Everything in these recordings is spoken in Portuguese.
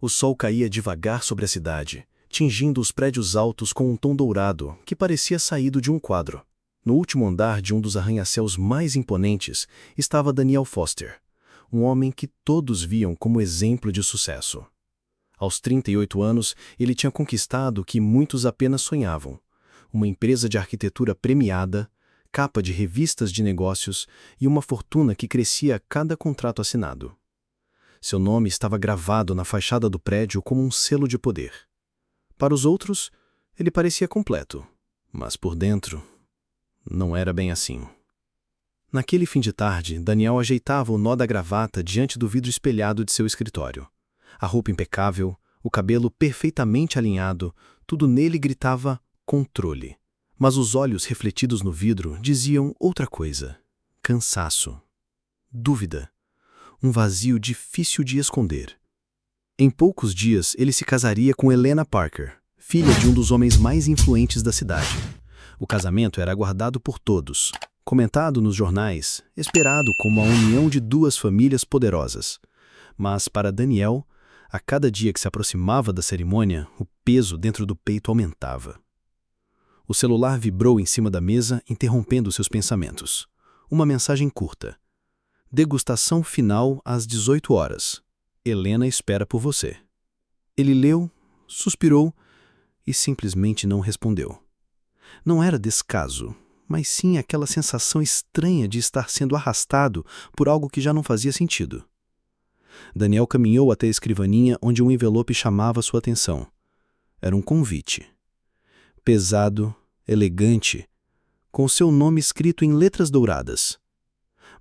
O sol caía devagar sobre a cidade, tingindo os prédios altos com um tom dourado que parecia saído de um quadro. No último andar de um dos arranha-céus mais imponentes estava Daniel Foster, um homem que todos viam como exemplo de sucesso. Aos 38 anos, ele tinha conquistado o que muitos apenas sonhavam: uma empresa de arquitetura premiada, capa de revistas de negócios e uma fortuna que crescia a cada contrato assinado. Seu nome estava gravado na fachada do prédio como um selo de poder. Para os outros, ele parecia completo, mas por dentro, não era bem assim. Naquele fim de tarde, Daniel ajeitava o nó da gravata diante do vidro espelhado de seu escritório. A roupa impecável, o cabelo perfeitamente alinhado, tudo nele gritava controle. Mas os olhos refletidos no vidro diziam outra coisa: cansaço, dúvida, um vazio difícil de esconder. Em poucos dias, ele se casaria com Helena Parker, filha de um dos homens mais influentes da cidade. O casamento era aguardado por todos, comentado nos jornais, esperado como a união de duas famílias poderosas. Mas para Daniel, a cada dia que se aproximava da cerimônia, o peso dentro do peito aumentava. O celular vibrou em cima da mesa, interrompendo seus pensamentos. Uma mensagem curta. Degustação final às 18 horas. Helena espera por você. Ele leu, suspirou e simplesmente não respondeu. Não era descaso, mas sim aquela sensação estranha de estar sendo arrastado por algo que já não fazia sentido. Daniel caminhou até a escrivaninha onde um envelope chamava sua atenção. Era um convite. Pesado, elegante, com seu nome escrito em letras douradas.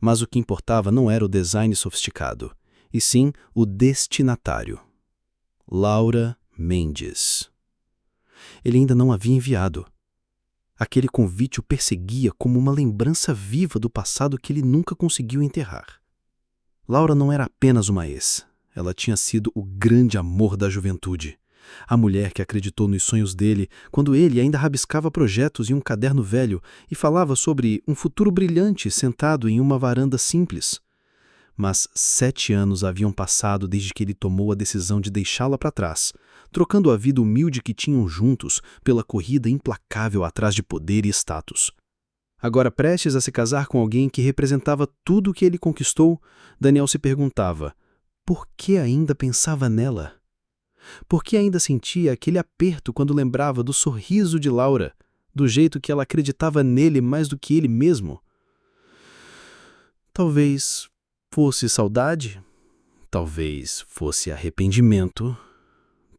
Mas o que importava não era o design sofisticado, e sim o destinatário. Laura Mendes. Ele ainda não havia enviado. Aquele convite o perseguia como uma lembrança viva do passado que ele nunca conseguiu enterrar. Laura não era apenas uma ex. Ela tinha sido o grande amor da juventude. A mulher que acreditou nos sonhos dele quando ele ainda rabiscava projetos em um caderno velho e falava sobre um futuro brilhante sentado em uma varanda simples. Mas 7 anos haviam passado desde que ele tomou a decisão de deixá-la para trás, trocando a vida humilde que tinham juntos pela corrida implacável atrás de poder e status. Agora, prestes a se casar com alguém que representava tudo o que ele conquistou, Daniel se perguntava: por que ainda pensava nela? Por que ainda sentia aquele aperto quando lembrava do sorriso de Laura, do jeito que ela acreditava nele mais do que ele mesmo? Talvez fosse saudade, talvez fosse arrependimento,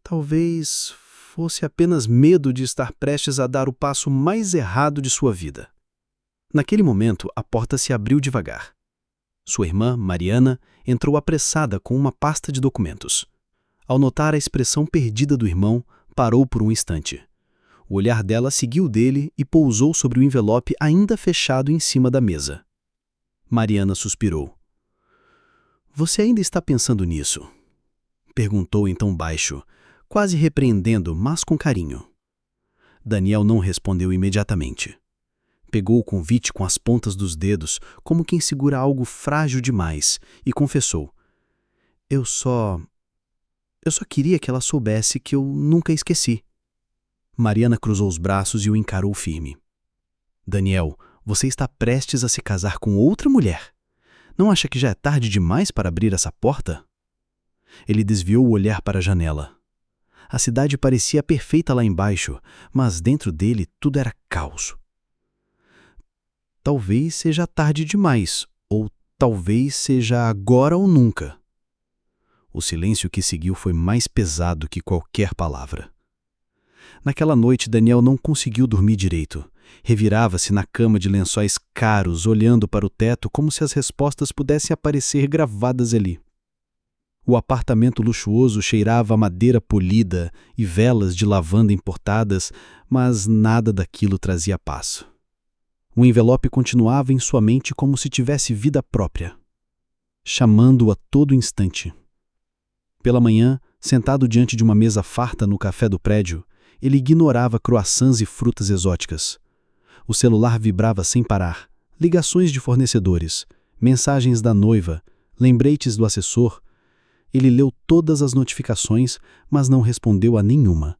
talvez fosse apenas medo de estar prestes a dar o passo mais errado de sua vida. Naquele momento, a porta se abriu devagar. Sua irmã, Mariana, entrou apressada com uma pasta de documentos. Ao notar a expressão perdida do irmão, parou por um instante. O olhar dela seguiu o dele e pousou sobre o envelope ainda fechado em cima da mesa. Mariana suspirou. Você ainda está pensando nisso? Perguntou então baixo, quase repreendendo, mas com carinho. Daniel não respondeu imediatamente. Pegou o convite com as pontas dos dedos, como quem segura algo frágil demais, e confessou: Eu só queria que ela soubesse que eu nunca esqueci. Mariana cruzou os braços e o encarou firme. Daniel, você está prestes a se casar com outra mulher. Não acha que já é tarde demais para abrir essa porta? Ele desviou o olhar para a janela. A cidade parecia perfeita lá embaixo, mas dentro dele tudo era caos. Talvez seja tarde demais, ou talvez seja agora ou nunca. O silêncio que seguiu foi mais pesado que qualquer palavra. Naquela noite, Daniel não conseguiu dormir direito. Revirava-se na cama de lençóis caros, olhando para o teto como se as respostas pudessem aparecer gravadas ali. O apartamento luxuoso cheirava a madeira polida e velas de lavanda importadas, mas nada daquilo trazia paz. O envelope continuava em sua mente como se tivesse vida própria, chamando-o a todo instante. Pela manhã, sentado diante de uma mesa farta no café do prédio, ele ignorava croissants e frutas exóticas. O celular vibrava sem parar, ligações de fornecedores, mensagens da noiva, lembretes do assessor, Ele leu todas as notificações, mas não respondeu a nenhuma.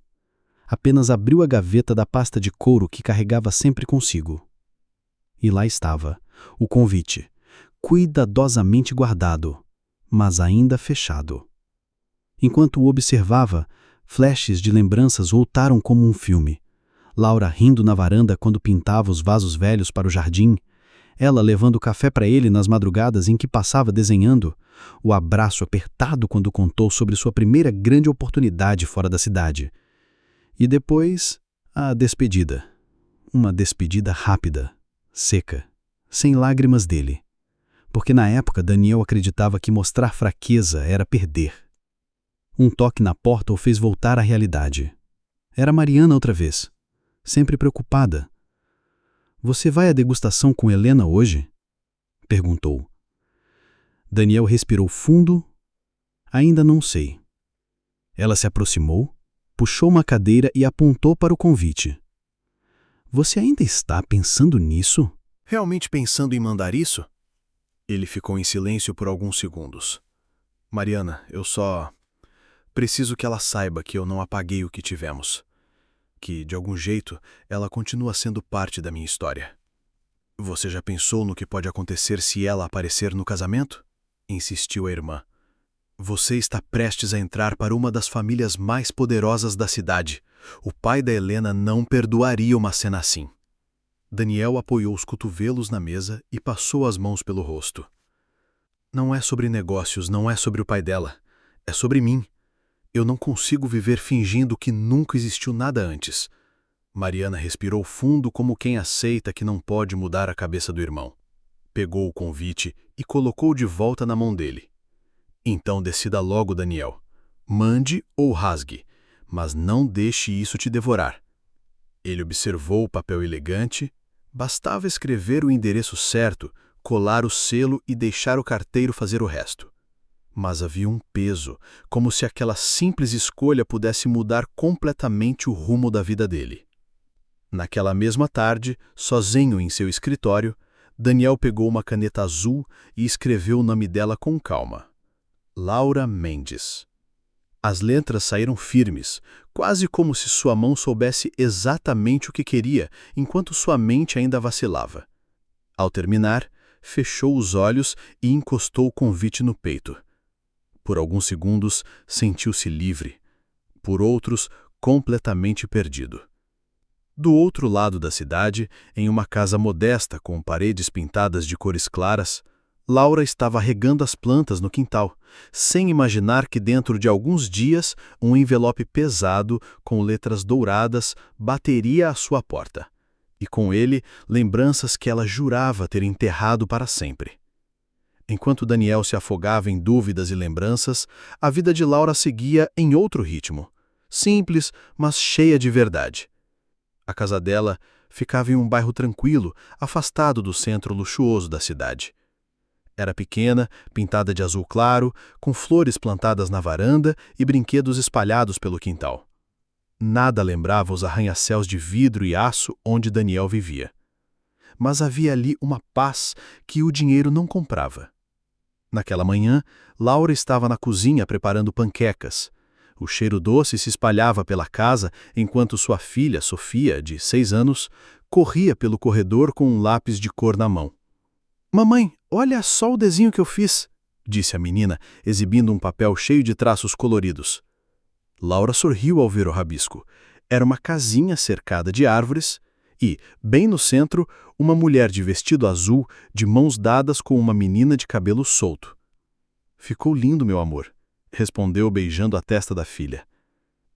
Apenas abriu a gaveta da pasta de couro que carregava sempre consigo. E lá estava, o convite, cuidadosamente guardado, mas ainda fechado. Enquanto o observava, flashes de lembranças voltaram como um filme. Laura rindo na varanda quando pintava os vasos velhos para o jardim, ela levando café para ele nas madrugadas em que passava desenhando, o abraço apertado quando contou sobre sua primeira grande oportunidade fora da cidade. E depois, a despedida. Uma despedida rápida, seca, sem lágrimas dele. Porque na época Daniel acreditava que mostrar fraqueza era perder. Um toque na porta o fez voltar à realidade. Era Mariana outra vez, sempre preocupada. "Você vai à degustação com Helena hoje?" perguntou. Daniel respirou fundo. "Ainda não sei." Ela se aproximou, puxou uma cadeira e apontou para o convite. "Você ainda está pensando nisso?" Realmente pensando em mandar isso? Ele ficou em silêncio por alguns segundos. Mariana, eu só preciso que ela saiba que eu não apaguei o que tivemos. Que, de algum jeito, ela continua sendo parte da minha história. Você já pensou no que pode acontecer se ela aparecer no casamento? Insistiu a irmã. Você está prestes a entrar para uma das famílias mais poderosas da cidade. O pai da Helena não perdoaria uma cena assim. Daniel apoiou os cotovelos na mesa e passou as mãos pelo rosto. Não é sobre negócios, não é sobre o pai dela. É sobre mim. Eu não consigo viver fingindo que nunca existiu nada antes. Mariana respirou fundo como quem aceita que não pode mudar a cabeça do irmão. Pegou o convite e colocou de volta na mão dele. Então decida logo, Daniel. Mande ou rasgue, mas não deixe isso te devorar. Ele observou o papel elegante. Bastava escrever o endereço certo, colar o selo e deixar o carteiro fazer o resto. Mas havia um peso, como se aquela simples escolha pudesse mudar completamente o rumo da vida dele. Naquela mesma tarde, sozinho em seu escritório, Daniel pegou uma caneta azul e escreveu o nome dela com calma. Laura Mendes. As letras saíram firmes, quase como se sua mão soubesse exatamente o que queria, enquanto sua mente ainda vacilava. Ao terminar, fechou os olhos e encostou o convite no peito. Por alguns segundos, sentiu-se livre. Por outros, completamente perdido. Do outro lado da cidade, em uma casa modesta com paredes pintadas de cores claras, Laura estava regando as plantas no quintal, sem imaginar que dentro de alguns dias um envelope pesado, com letras douradas, bateria à sua porta. E com ele, lembranças que ela jurava ter enterrado para sempre. Enquanto Daniel se afogava em dúvidas e lembranças, a vida de Laura seguia em outro ritmo, simples, mas cheia de verdade. A casa dela ficava em um bairro tranquilo, afastado do centro luxuoso da cidade. Era pequena, pintada de azul claro, com flores plantadas na varanda e brinquedos espalhados pelo quintal. Nada lembrava os arranha-céus de vidro e aço onde Daniel vivia. Mas havia ali uma paz que o dinheiro não comprava. Naquela manhã, Laura estava na cozinha preparando panquecas. O cheiro doce se espalhava pela casa enquanto sua filha, Sofia, de 6 anos, corria pelo corredor com um lápis de cor na mão. "Mamãe, olha só o desenho que eu fiz", disse a menina, exibindo um papel cheio de traços coloridos. Laura sorriu ao ver o rabisco. Era uma casinha cercada de árvores e, bem no centro, uma mulher de vestido azul, de mãos dadas com uma menina de cabelo solto. "Ficou lindo, meu amor", respondeu beijando a testa da filha.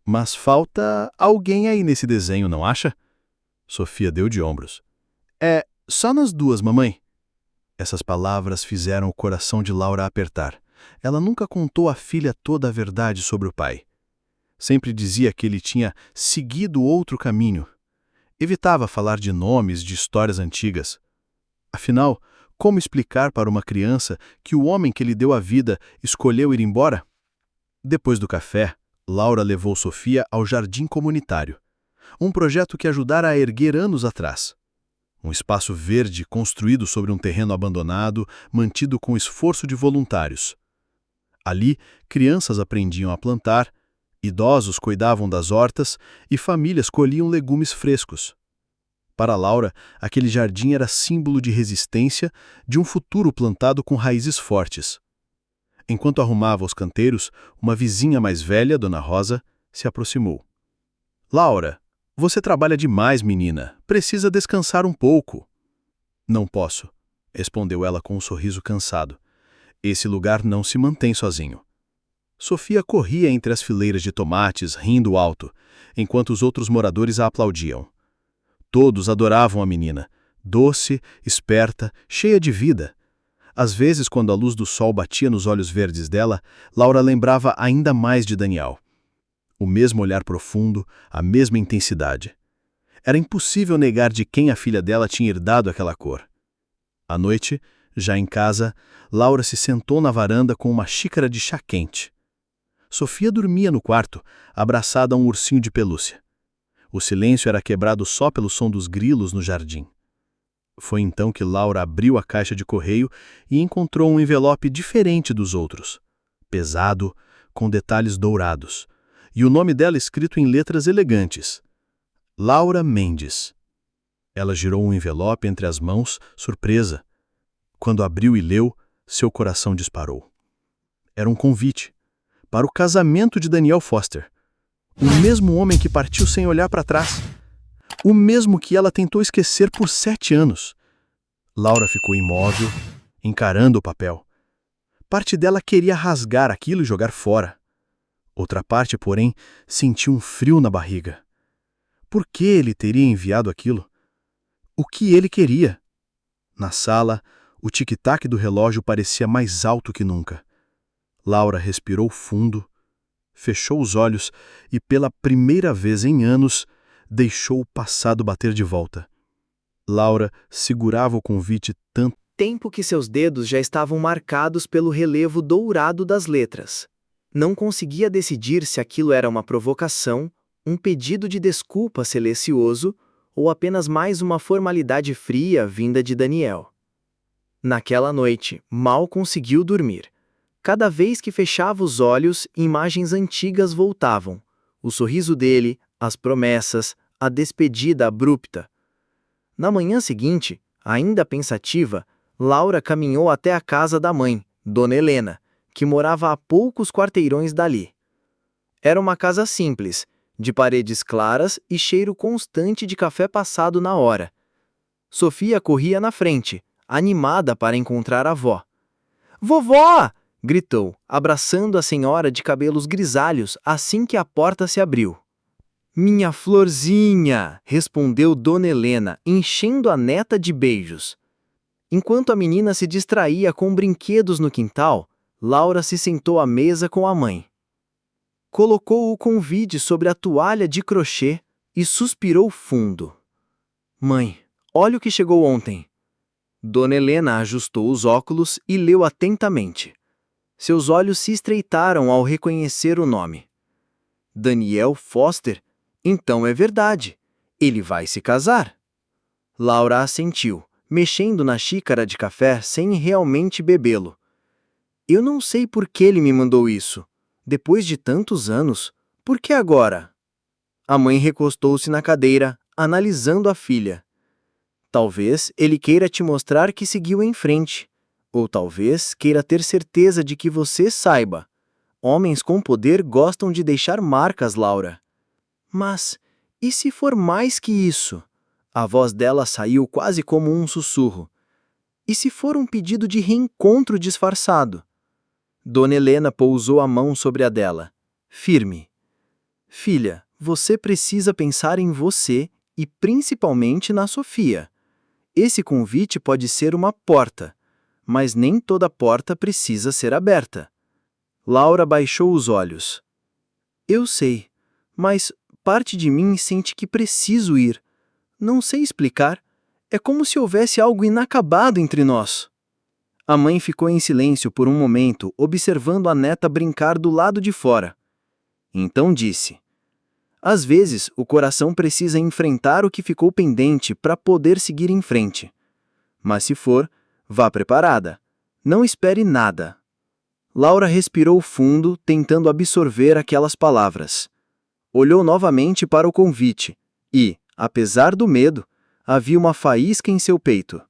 "Mas falta alguém aí nesse desenho, não acha?" Sofia deu de ombros. "É, só nós duas, mamãe." Essas palavras fizeram o coração de Laura apertar. Ela nunca contou à filha toda a verdade sobre o pai. Sempre dizia que ele tinha seguido outro caminho. Evitava falar de nomes, de histórias antigas. Afinal, como explicar para uma criança que o homem que lhe deu a vida escolheu ir embora? Depois do café, Laura levou Sofia ao jardim comunitário. Um projeto que ajudara a erguer anos atrás. Um espaço verde construído sobre um terreno abandonado, mantido com esforço de voluntários. Ali, crianças aprendiam a plantar, idosos cuidavam das hortas e famílias colhiam legumes frescos. Para Laura, aquele jardim era símbolo de resistência, de um futuro plantado com raízes fortes. Enquanto arrumava os canteiros, uma vizinha mais velha, Dona Rosa, se aproximou. "Laura, você trabalha demais, menina. Precisa descansar um pouco." "Não posso", respondeu ela com um sorriso cansado. "Esse lugar não se mantém sozinho." Sofia corria entre as fileiras de tomates, rindo alto, enquanto os outros moradores a aplaudiam. Todos adoravam a menina, doce, esperta, cheia de vida. Às vezes, quando a luz do sol batia nos olhos verdes dela, Laura lembrava ainda mais de Daniel. O mesmo olhar profundo, a mesma intensidade. Era impossível negar de quem a filha dela tinha herdado aquela cor. À noite, já em casa, Laura se sentou na varanda com uma xícara de chá quente. Sofia dormia no quarto, abraçada a um ursinho de pelúcia. O silêncio era quebrado só pelo som dos grilos no jardim. Foi então que Laura abriu a caixa de correio e encontrou um envelope diferente dos outros. Pesado, com detalhes dourados. E o nome dela escrito em letras elegantes. Laura Mendes. Ela girou um envelope entre as mãos, surpresa. Quando abriu e leu, seu coração disparou. Era um convite para o casamento de Daniel Foster. O mesmo homem que partiu sem olhar para trás. O mesmo que ela tentou esquecer por 7 anos. Laura ficou imóvel, encarando o papel. Parte dela queria rasgar aquilo e jogar fora. Outra parte, porém, sentiu um frio na barriga. Por que ele teria enviado aquilo? O que ele queria? Na sala, o tic-tac do relógio parecia mais alto que nunca. Laura respirou fundo, fechou os olhos e, pela primeira vez em anos, deixou o passado bater de volta. Laura segurava o convite tanto tempo que seus dedos já estavam marcados pelo relevo dourado das letras. Não conseguia decidir se aquilo era uma provocação, um pedido de desculpa silencioso ou apenas mais uma formalidade fria vinda de Daniel. Naquela noite, mal conseguiu dormir. Cada vez que fechava os olhos, imagens antigas voltavam. O sorriso dele, as promessas, a despedida abrupta. Na manhã seguinte, ainda pensativa, Laura caminhou até a casa da mãe, Dona Helena, que morava a poucos quarteirões dali. Era uma casa simples, de paredes claras e cheiro constante de café passado na hora. Sofia corria na frente, animada para encontrar a avó. "Vovó!" gritou, abraçando a senhora de cabelos grisalhos assim que a porta se abriu. "Minha florzinha!" respondeu Dona Helena, enchendo a neta de beijos. Enquanto a menina se distraía com brinquedos no quintal, Laura se sentou à mesa com a mãe. Colocou o convite sobre a toalha de crochê e suspirou fundo. "Mãe, olha o que chegou ontem." Dona Helena ajustou os óculos e leu atentamente. Seus olhos se estreitaram ao reconhecer o nome. Daniel Foster? Então é verdade. Ele vai se casar. Laura assentiu, mexendo na xícara de café sem realmente bebê-lo. "Eu não sei por que ele me mandou isso. Depois de tantos anos, por que agora?" A mãe recostou-se na cadeira, analisando a filha. "Talvez ele queira te mostrar que seguiu em frente. Ou talvez queira ter certeza de que você saiba. Homens com poder gostam de deixar marcas, Laura." "Mas, e se for mais que isso?" A voz dela saiu quase como um sussurro. "E se for um pedido de reencontro disfarçado?" Dona Helena pousou a mão sobre a dela, firme. "Filha, você precisa pensar em você e principalmente na Sofia. Esse convite pode ser uma porta, mas nem toda porta precisa ser aberta." Laura baixou os olhos. "Eu sei, mas parte de mim sente que preciso ir. Não sei explicar. É como se houvesse algo inacabado entre nós." A mãe ficou em silêncio por um momento, observando a neta brincar do lado de fora. Então disse: "Às vezes, o coração precisa enfrentar o que ficou pendente para poder seguir em frente. Mas se for, vá preparada. Não espere nada." Laura respirou fundo, tentando absorver aquelas palavras. Olhou novamente para o convite e, apesar do medo, havia uma faísca em seu peito.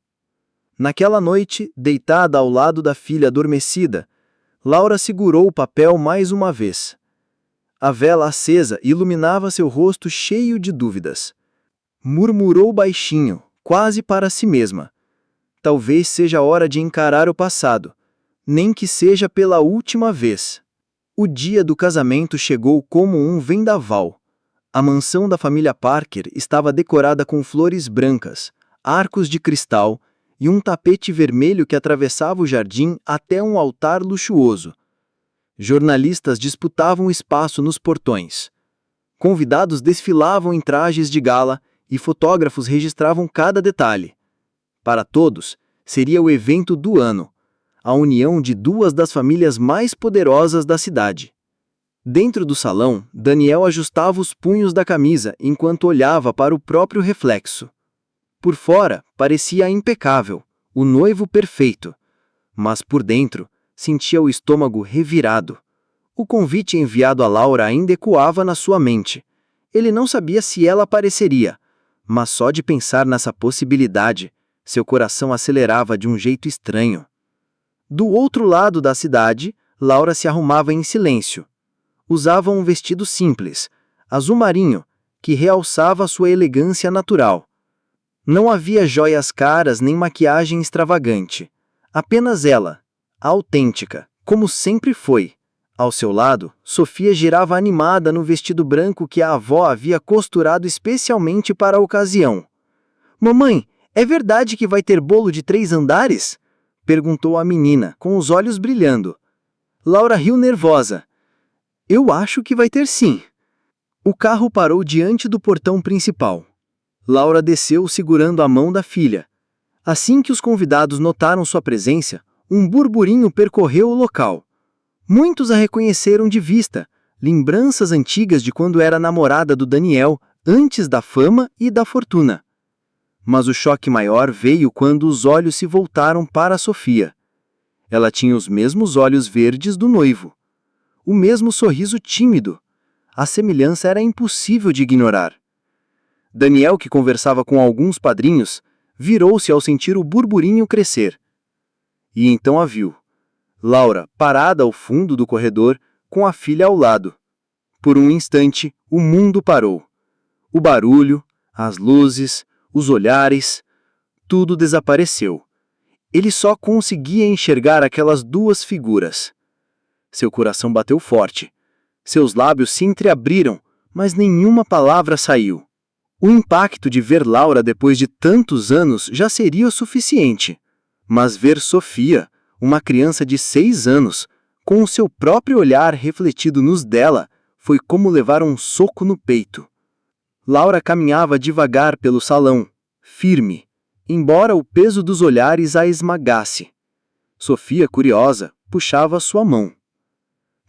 Naquela noite, deitada ao lado da filha adormecida, Laura segurou o papel mais uma vez. A vela acesa iluminava seu rosto cheio de dúvidas. Murmurou baixinho, quase para si mesma. Talvez seja hora de encarar o passado, nem que seja pela última vez. O dia do casamento chegou como um vendaval. A mansão da família Parker estava decorada com flores brancas, arcos de cristal e um tapete vermelho que atravessava o jardim até um altar luxuoso. Jornalistas disputavam espaço nos portões. Convidados desfilavam em trajes de gala e fotógrafos registravam cada detalhe. Para todos, seria o evento do ano, a união de duas das famílias mais poderosas da cidade. Dentro do salão, Daniel ajustava os punhos da camisa enquanto olhava para o próprio reflexo. Por fora, parecia impecável, o noivo perfeito. Mas por dentro, sentia o estômago revirado. O convite enviado a Laura ainda ecoava na sua mente. Ele não sabia se ela apareceria, mas só de pensar nessa possibilidade, seu coração acelerava de um jeito estranho. Do outro lado da cidade, Laura se arrumava em silêncio. Usava um vestido simples, azul marinho, que realçava sua elegância natural. Não havia joias caras nem maquiagem extravagante. Apenas ela, autêntica, como sempre foi. Ao seu lado, Sofia girava animada no vestido branco que a avó havia costurado especialmente para a ocasião. "Mamãe, é verdade que vai ter bolo de 3 andares?" perguntou a menina, com os olhos brilhando. Laura riu nervosa. "Eu acho que vai ter sim." O carro parou diante do portão principal. Laura desceu segurando a mão da filha. Assim que os convidados notaram sua presença, um burburinho percorreu o local. Muitos a reconheceram de vista, lembranças antigas de quando era namorada do Daniel, antes da fama e da fortuna. Mas o choque maior veio quando os olhos se voltaram para Sofia. Ela tinha os mesmos olhos verdes do noivo. O mesmo sorriso tímido. A semelhança era impossível de ignorar. Daniel, que conversava com alguns padrinhos, virou-se ao sentir o burburinho crescer. E então a viu. Laura, parada ao fundo do corredor, com a filha ao lado. Por um instante, o mundo parou. O barulho, as luzes, os olhares, tudo desapareceu. Ele só conseguia enxergar aquelas duas figuras. Seu coração bateu forte. Seus lábios se entreabriram, mas nenhuma palavra saiu. O impacto de ver Laura depois de tantos anos já seria o suficiente. Mas ver Sofia, uma criança de 6 anos, com o seu próprio olhar refletido nos dela, foi como levar um soco no peito. Laura caminhava devagar pelo salão, firme, embora o peso dos olhares a esmagasse. Sofia, curiosa, puxava sua mão.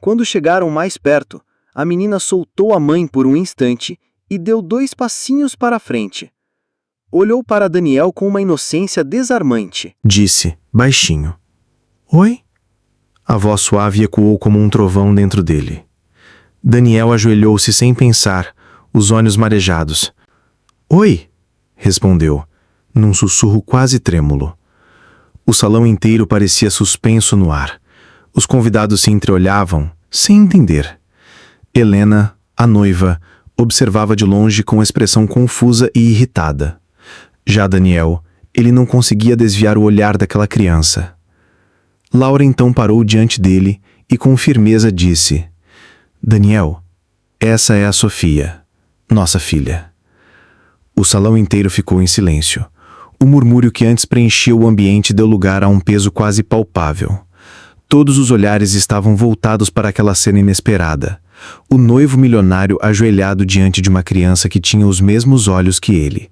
Quando chegaram mais perto, a menina soltou a mãe por um instante e deu 2 passinhos para a frente. Olhou para Daniel com uma inocência desarmante. Disse, baixinho. Oi? A voz suave ecoou como um trovão dentro dele. Daniel ajoelhou-se sem pensar, os olhos marejados. Oi? Respondeu, num sussurro quase trêmulo. O salão inteiro parecia suspenso no ar. Os convidados se entreolhavam, sem entender. Helena, a noiva, observava de longe com expressão confusa e irritada. Já Daniel, ele não conseguia desviar o olhar daquela criança. Laura então parou diante dele e com firmeza disse: Daniel, essa é a Sofia, nossa filha. O salão inteiro ficou em silêncio. O murmúrio que antes preenchia o ambiente deu lugar a um peso quase palpável. Todos os olhares estavam voltados para aquela cena inesperada. O noivo milionário ajoelhado diante de uma criança que tinha os mesmos olhos que ele.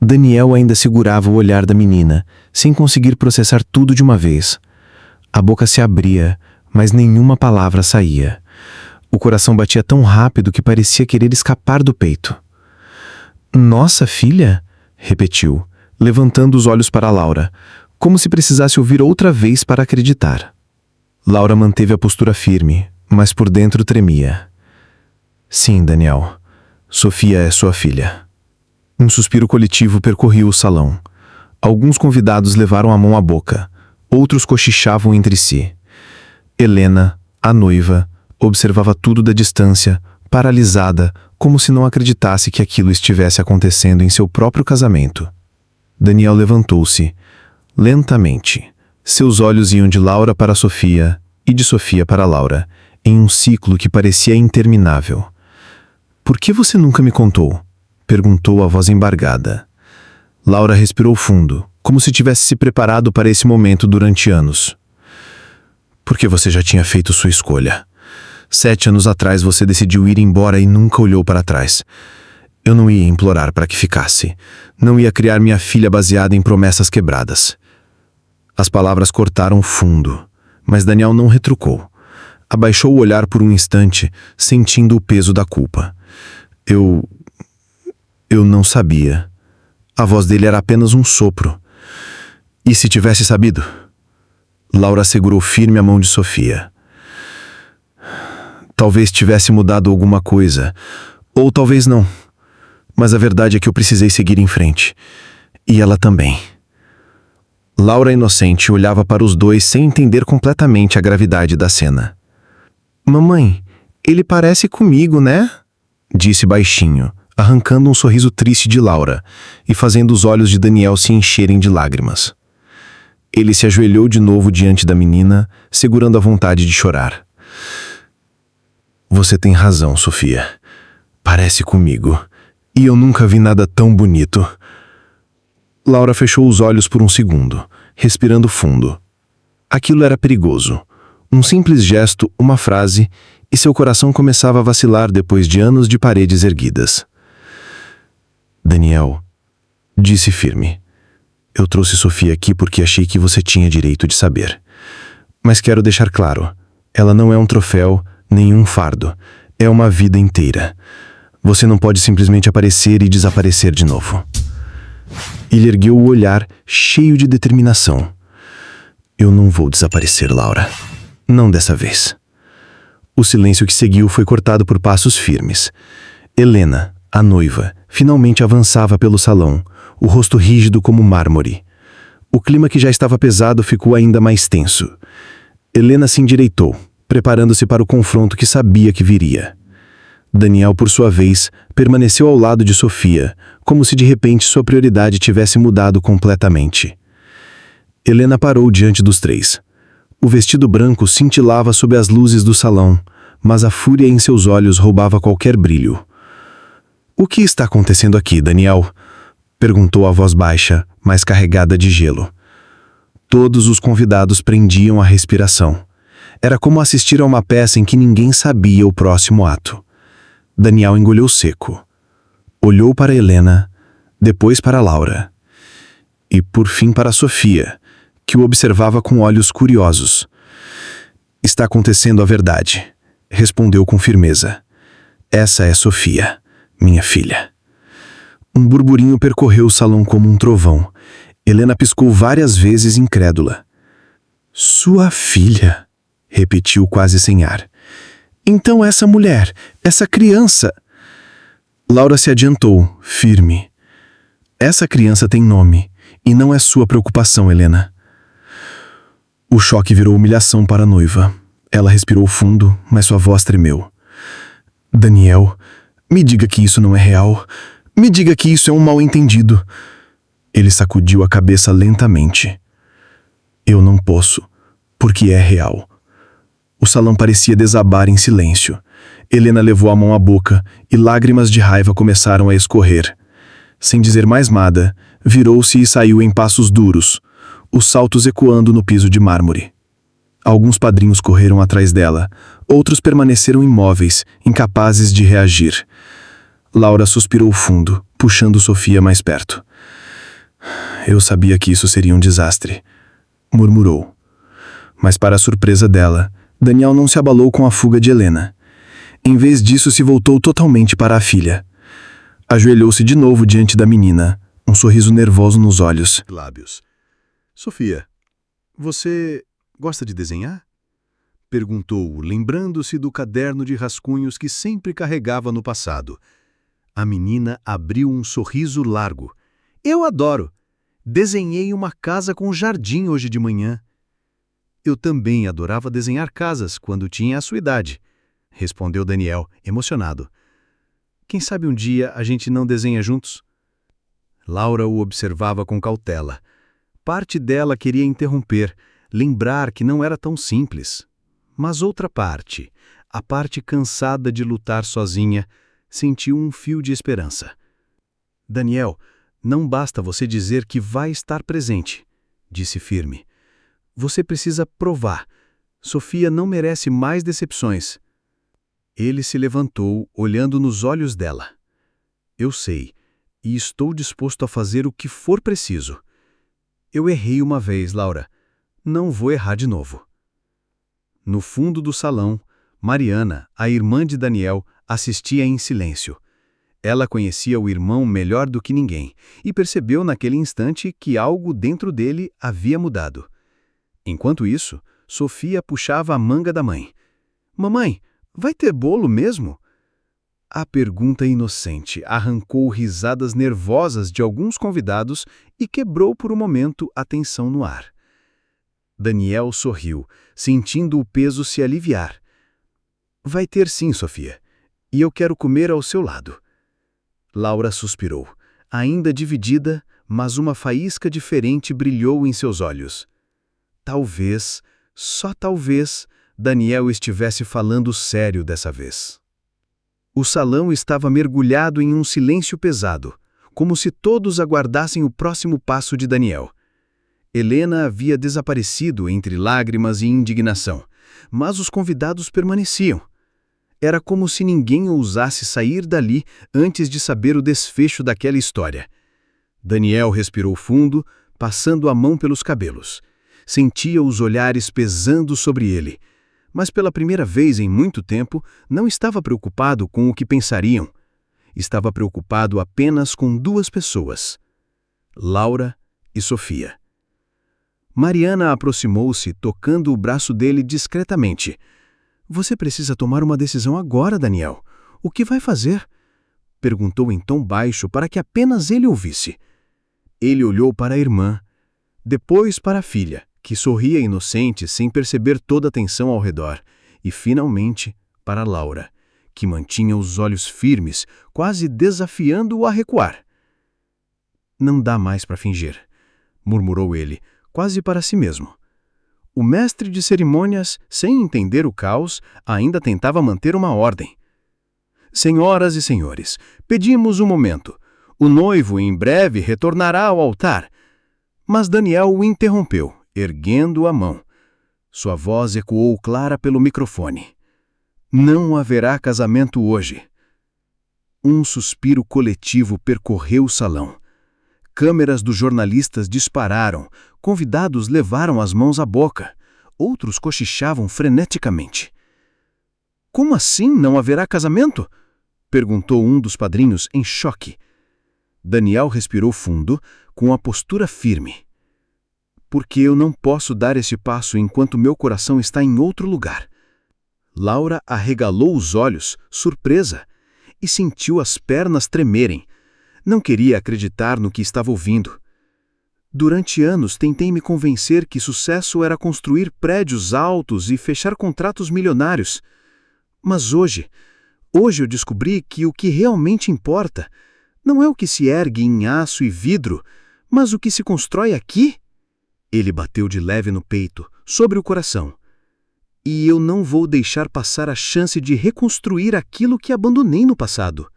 Daniel ainda segurava o olhar da menina, sem conseguir processar tudo de uma vez. A boca se abria, mas nenhuma palavra saía. O coração batia tão rápido que parecia querer escapar do peito. Nossa filha? Repetiu, levantando os olhos para Laura, como se precisasse ouvir outra vez para acreditar. Laura manteve a postura firme, mas por dentro tremia. Sim, Daniel. Sofia é sua filha. Um suspiro coletivo percorreu o salão. Alguns convidados levaram a mão à boca. Outros cochichavam entre si. Helena, a noiva, observava tudo da distância, paralisada, como se não acreditasse que aquilo estivesse acontecendo em seu próprio casamento. Daniel levantou-se, lentamente. Seus olhos iam de Laura para Sofia e de Sofia para Laura, em um ciclo que parecia interminável. "Por que você nunca me contou?" perguntou a voz embargada. Laura respirou fundo, como se tivesse se preparado para esse momento durante anos. "Porque você já tinha feito sua escolha. 7 anos atrás você decidiu ir embora e nunca olhou para trás. Eu não ia implorar para que ficasse. Não ia criar minha filha baseada em promessas quebradas." As palavras cortaram fundo, mas Daniel não retrucou. Abaixou o olhar por um instante, sentindo o peso da culpa. Eu não sabia. A voz dele era apenas um sopro. "E se tivesse sabido?" Laura segurou firme a mão de Sofia. "Talvez tivesse mudado alguma coisa, ou talvez não. Mas a verdade é que eu precisei seguir em frente. E ela também." Laura, inocente, olhava para os dois sem entender completamente a gravidade da cena. "Mamãe, ele parece comigo, né?" disse baixinho, arrancando um sorriso triste de Laura e fazendo os olhos de Daniel se encherem de lágrimas. Ele se ajoelhou de novo diante da menina, segurando a vontade de chorar. "Você tem razão, Sofia. Parece comigo. E eu nunca vi nada tão bonito." Laura fechou os olhos por um segundo, respirando fundo. Aquilo era perigoso. Um simples gesto, uma frase, e seu coração começava a vacilar depois de anos de paredes erguidas. "Daniel", disse firme, "eu trouxe Sofia aqui porque achei que você tinha direito de saber. Mas quero deixar claro, ela não é um troféu, nem um fardo. É uma vida inteira. Você não pode simplesmente aparecer e desaparecer de novo." Ele ergueu o olhar, cheio de determinação. "Eu não vou desaparecer, Laura. Não dessa vez." O silêncio que seguiu foi cortado por passos firmes. Helena, a noiva, finalmente avançava pelo salão, o rosto rígido como mármore. O clima que já estava pesado ficou ainda mais tenso. Helena se endireitou, preparando-se para o confronto que sabia que viria. Daniel, por sua vez, permaneceu ao lado de Sofia, como se de repente sua prioridade tivesse mudado completamente. Helena parou diante dos três. O vestido branco cintilava sob as luzes do salão, mas a fúria em seus olhos roubava qualquer brilho. "O que está acontecendo aqui, Daniel?" perguntou a voz baixa, mas carregada de gelo. Todos os convidados prendiam a respiração. Era como assistir a uma peça em que ninguém sabia o próximo ato. Daniel engoliu seco. Olhou para Helena, depois para Laura. E por fim para Sofia, que o observava com olhos curiosos. "Está acontecendo a verdade", respondeu com firmeza. "Essa é Sofia, minha filha." Um burburinho percorreu o salão como um trovão. Helena piscou várias vezes incrédula. "Sua filha", repetiu quase sem ar. "Então essa mulher, essa criança..." Laura se adiantou, firme. "Essa criança tem nome, e não é sua preocupação, Helena." O choque virou humilhação para a noiva. Ela respirou fundo, mas sua voz tremeu. "Daniel, me diga que isso não é real. Me diga que isso é um mal-entendido." Ele sacudiu a cabeça lentamente. "Eu não posso, porque é real." O salão parecia desabar em silêncio. Helena levou a mão à boca e lágrimas de raiva começaram a escorrer. Sem dizer mais nada, virou-se e saiu em passos duros, os saltos ecoando no piso de mármore. Alguns padrinhos correram atrás dela, outros permaneceram imóveis, incapazes de reagir. Laura suspirou fundo, puxando Sofia mais perto. "Eu sabia que isso seria um desastre", murmurou. Mas para a surpresa dela, Daniel não se abalou com a fuga de Helena. Em vez disso, se voltou totalmente para a filha. Ajoelhou-se de novo diante da menina, um sorriso nervoso nos olhos. Lábios. "Sofia, você gosta de desenhar?" Perguntou, lembrando-se do caderno de rascunhos que sempre carregava no passado. A menina abriu um sorriso largo. Eu adoro! Desenhei uma casa com jardim hoje de manhã. Eu também adorava desenhar casas quando tinha a sua idade, respondeu Daniel, emocionado. Quem sabe um dia a gente não desenha juntos? Laura o observava com cautela. Parte dela queria interromper, lembrar que não era tão simples. Mas outra parte, a parte cansada de lutar sozinha, sentiu um fio de esperança. Daniel, não basta você dizer que vai estar presente, disse firme. Você precisa provar. Sofia não merece mais decepções. Ele se levantou, olhando nos olhos dela. Eu sei, e estou disposto a fazer o que for preciso. Eu errei uma vez, Laura. Não vou errar de novo. No fundo do salão, Mariana, a irmã de Daniel, assistia em silêncio. Ela conhecia o irmão melhor do que ninguém e percebeu naquele instante que algo dentro dele havia mudado. Enquanto isso, Sofia puxava a manga da mãe. Mamãe, vai ter bolo mesmo? A pergunta inocente arrancou risadas nervosas de alguns convidados e quebrou por um momento a tensão no ar. Daniel sorriu, sentindo o peso se aliviar. Vai ter sim, Sofia, e eu quero comer ao seu lado. Laura suspirou, ainda dividida, mas uma faísca diferente brilhou em seus olhos. Talvez, só talvez, Daniel estivesse falando sério dessa vez. O salão estava mergulhado em um silêncio pesado, como se todos aguardassem o próximo passo de Daniel. Helena havia desaparecido entre lágrimas e indignação, mas os convidados permaneciam. Era como se ninguém ousasse sair dali antes de saber o desfecho daquela história. Daniel respirou fundo, passando a mão pelos cabelos. Sentia os olhares pesando sobre ele, mas pela primeira vez em muito tempo não estava preocupado com o que pensariam. Estava preocupado apenas com duas pessoas: Laura e Sofia. Mariana aproximou-se, tocando o braço dele discretamente. Você precisa tomar uma decisão agora, Daniel. O que vai fazer? Perguntou em tom baixo para que apenas ele ouvisse. Ele olhou para a irmã, depois para a filha, que sorria inocente sem perceber toda a tensão ao redor, e finalmente para Laura, que mantinha os olhos firmes, quase desafiando-o a recuar. Não dá mais para fingir, murmurou ele, quase para si mesmo. O mestre de cerimônias, sem entender o caos, ainda tentava manter uma ordem. Senhoras e senhores, pedimos um momento. O noivo em breve retornará ao altar. Mas Daniel o interrompeu, erguendo a mão. Sua voz ecoou clara pelo microfone. Não haverá casamento hoje. Um suspiro coletivo percorreu o salão. Câmeras dos jornalistas dispararam, convidados levaram as mãos à boca, outros cochichavam freneticamente. Como assim não haverá casamento? Perguntou um dos padrinhos em choque. Daniel respirou fundo, com a postura firme. Porque eu não posso dar esse passo enquanto meu coração está em outro lugar. Laura arregalou os olhos, surpresa, e sentiu as pernas tremerem. Não queria acreditar no que estava ouvindo. Durante anos tentei me convencer que sucesso era construir prédios altos e fechar contratos milionários. Mas hoje eu descobri que o que realmente importa não é o que se ergue em aço e vidro, mas o que se constrói aqui. Ele bateu de leve no peito, sobre o coração. E eu não vou deixar passar a chance de reconstruir aquilo que abandonei no passado.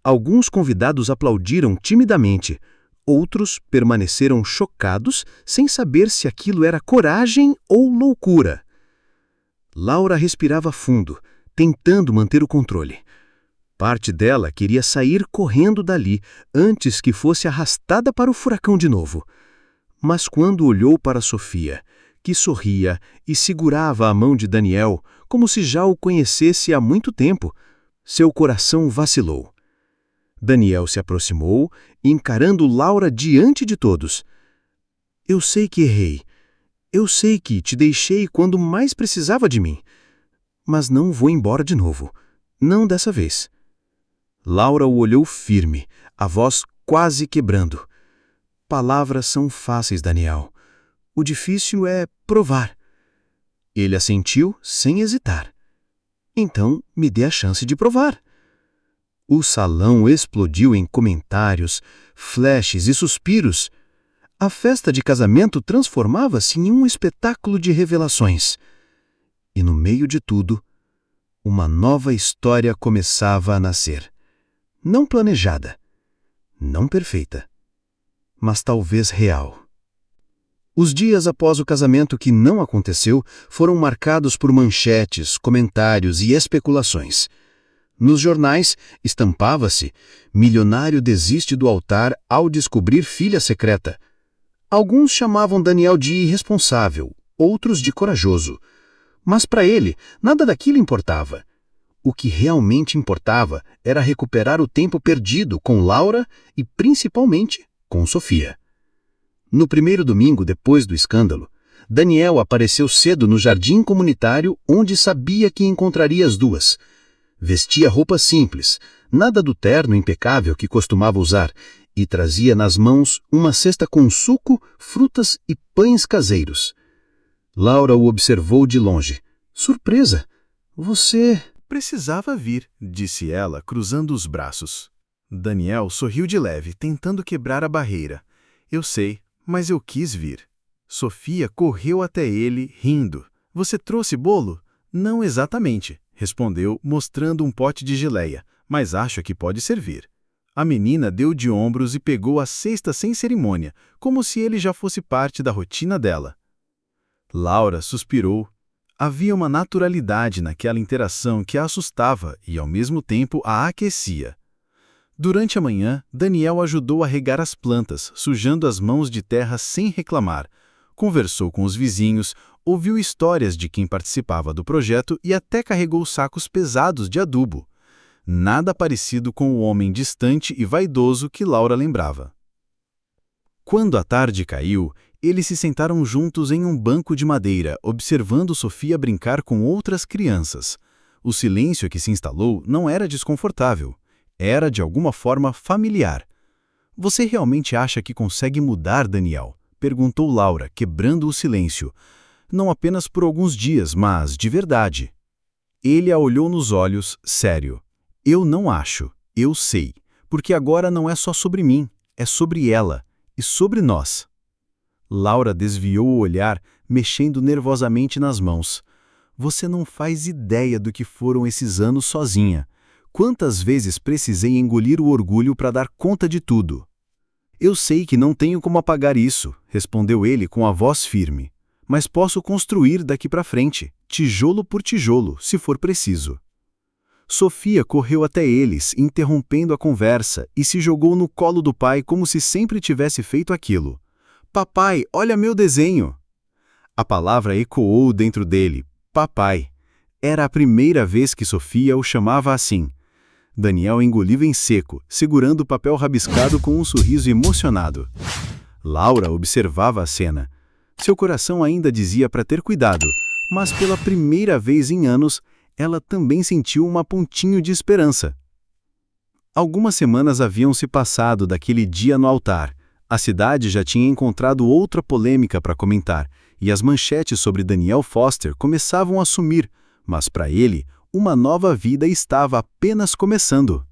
Alguns convidados aplaudiram timidamente, outros permaneceram chocados, sem saber se aquilo era coragem ou loucura. Laura respirava fundo, tentando manter o controle. Parte dela queria sair correndo dali, antes que fosse arrastada para o furacão de novo. Mas quando olhou para Sofia, que sorria e segurava a mão de Daniel, como se já o conhecesse há muito tempo, seu coração vacilou. Daniel se aproximou, encarando Laura diante de todos. Eu sei que errei. Eu sei que te deixei quando mais precisava de mim, mas não vou embora de novo. Não dessa vez. Laura o olhou firme, a voz quase quebrando. Palavras são fáceis, Daniel. O difícil é provar. Ele assentiu sem hesitar. Então, me dê a chance de provar. O salão explodiu em comentários, flashes e suspiros. A festa de casamento transformava-se em um espetáculo de revelações. E no meio de tudo, uma nova história começava a nascer. Não planejada, não perfeita, mas talvez real. Os dias após o casamento que não aconteceu foram marcados por manchetes, comentários e especulações. Nos jornais, estampava-se: milionário desiste do altar ao descobrir filha secreta. Alguns chamavam Daniel de irresponsável, outros de corajoso. Mas para ele, nada daquilo importava. O que realmente importava era recuperar o tempo perdido com Laura e, principalmente, com Sofia. No primeiro domingo depois do escândalo, Daniel apareceu cedo no jardim comunitário onde sabia que encontraria as duas. Vestia roupa simples, nada do terno impecável que costumava usar, e trazia nas mãos uma cesta com suco, frutas e pães caseiros. Laura o observou de longe. Surpresa! Você... Precisava vir, disse ela, cruzando os braços. Daniel sorriu de leve, tentando quebrar a barreira. Eu sei, mas eu quis vir. Sofia correu até ele, rindo. Você trouxe bolo? Não exatamente, respondeu, mostrando um pote de geleia, mas acho que pode servir. A menina deu de ombros e pegou a cesta sem cerimônia, como se ele já fosse parte da rotina dela. Laura suspirou. Havia uma naturalidade naquela interação que a assustava e, ao mesmo tempo, a aquecia. Durante a manhã, Daniel ajudou a regar as plantas, sujando as mãos de terra sem reclamar. Conversou com os vizinhos, ouviu histórias de quem participava do projeto e até carregou sacos pesados de adubo. Nada parecido com o homem distante e vaidoso que Laura lembrava. Quando a tarde caiu, eles se sentaram juntos em um banco de madeira, observando Sofia brincar com outras crianças. O silêncio que se instalou não era desconfortável. Era, de alguma forma, familiar. Você realmente acha que consegue mudar, Daniel? Perguntou Laura, quebrando o silêncio. Não apenas por alguns dias, mas de verdade. Ele a olhou nos olhos, sério. Eu não acho, eu sei, porque agora não é só sobre mim, é sobre ela e sobre nós. Laura desviou o olhar, mexendo nervosamente nas mãos. Você não faz ideia do que foram esses anos sozinha. Quantas vezes precisei engolir o orgulho para dar conta de tudo? Eu sei que não tenho como apagar isso, respondeu ele com a voz firme. Mas posso construir daqui para frente, tijolo por tijolo, se for preciso. Sofia correu até eles, interrompendo a conversa, e se jogou no colo do pai como se sempre tivesse feito aquilo. Papai, olha meu desenho! A palavra ecoou dentro dele. Papai. Era a primeira vez que Sofia o chamava assim. Daniel engoliu em seco, segurando o papel rabiscado com um sorriso emocionado. Laura observava a cena. Seu coração ainda dizia para ter cuidado, mas pela primeira vez em anos, ela também sentiu uma pontinho de esperança. Algumas semanas haviam se passado daquele dia no altar. A cidade já tinha encontrado outra polêmica para comentar, e as manchetes sobre Daniel Foster começavam a sumir, mas para ele, uma nova vida estava apenas começando.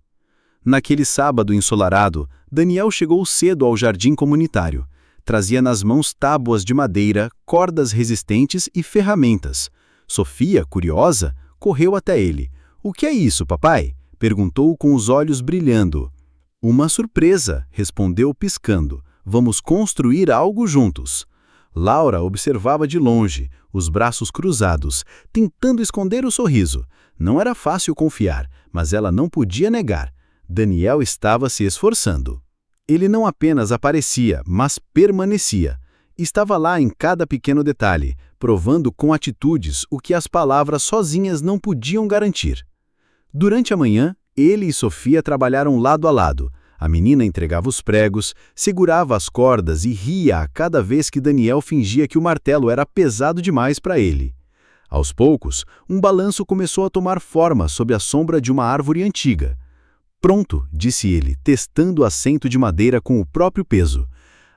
Naquele sábado ensolarado, Daniel chegou cedo ao jardim comunitário. Trazia nas mãos tábuas de madeira, cordas resistentes e ferramentas. Sofia, curiosa, correu até ele. "O que é isso, papai?" perguntou com os olhos brilhando. "Uma surpresa", respondeu piscando. "Vamos construir algo juntos." Laura observava de longe, os braços cruzados, tentando esconder o sorriso. Não era fácil confiar, mas ela não podia negar. Daniel estava se esforçando. Ele não apenas aparecia, mas permanecia. Estava lá em cada pequeno detalhe, provando com atitudes o que as palavras sozinhas não podiam garantir. Durante a manhã, ele e Sofia trabalharam lado a lado. A menina entregava os pregos, segurava as cordas e ria a cada vez que Daniel fingia que o martelo era pesado demais para ele. Aos poucos, um balanço começou a tomar forma sob a sombra de uma árvore antiga. Pronto, disse ele, testando o assento de madeira com o próprio peso.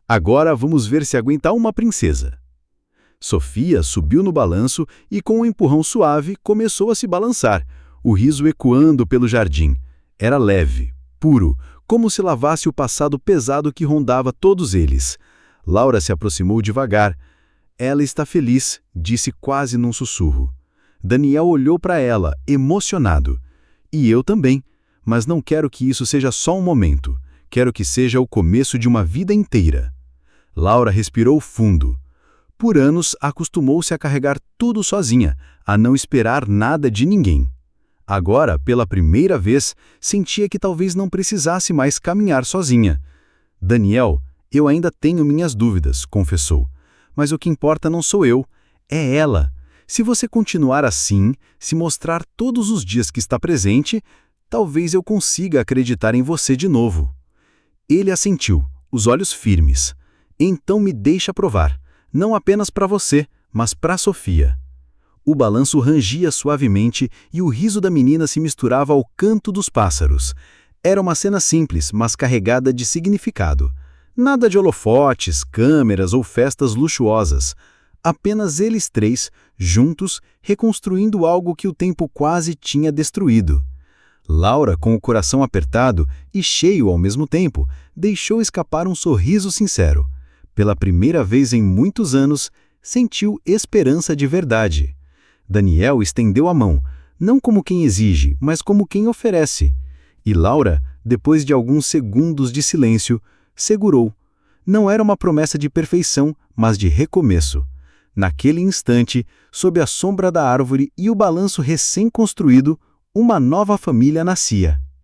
Agora vamos ver se aguenta uma princesa. Sofia subiu no balanço e, com um empurrão suave, começou a se balançar, o riso ecoando pelo jardim. Era leve, puro, como se lavasse o passado pesado que rondava todos eles. Laura se aproximou devagar. Ela está feliz, disse quase num sussurro. Daniel olhou para ela, emocionado. E eu também, mas não quero que isso seja só um momento. Quero que seja o começo de uma vida inteira. Laura respirou fundo. Por anos, acostumou-se a carregar tudo sozinha, a não esperar nada de ninguém. Agora, pela primeira vez, sentia que talvez não precisasse mais caminhar sozinha. Daniel, eu ainda tenho minhas dúvidas, confessou. Mas o que importa não sou eu, é ela. Se você continuar assim, se mostrar todos os dias que está presente, talvez eu consiga acreditar em você de novo. Ele assentiu, os olhos firmes. Então me deixa provar. Não apenas para você, mas para Sofia. O balanço rangia suavemente e o riso da menina se misturava ao canto dos pássaros. Era uma cena simples, mas carregada de significado. Nada de holofotes, câmeras ou festas luxuosas. Apenas eles três, juntos, reconstruindo algo que o tempo quase tinha destruído. Laura, com o coração apertado e cheio ao mesmo tempo, deixou escapar um sorriso sincero. Pela primeira vez em muitos anos, sentiu esperança de verdade. Daniel estendeu a mão, não como quem exige, mas como quem oferece. E Laura, depois de alguns segundos de silêncio, segurou. Não era uma promessa de perfeição, mas de recomeço. Naquele instante, sob a sombra da árvore e o balanço recém-construído, uma nova família nascia.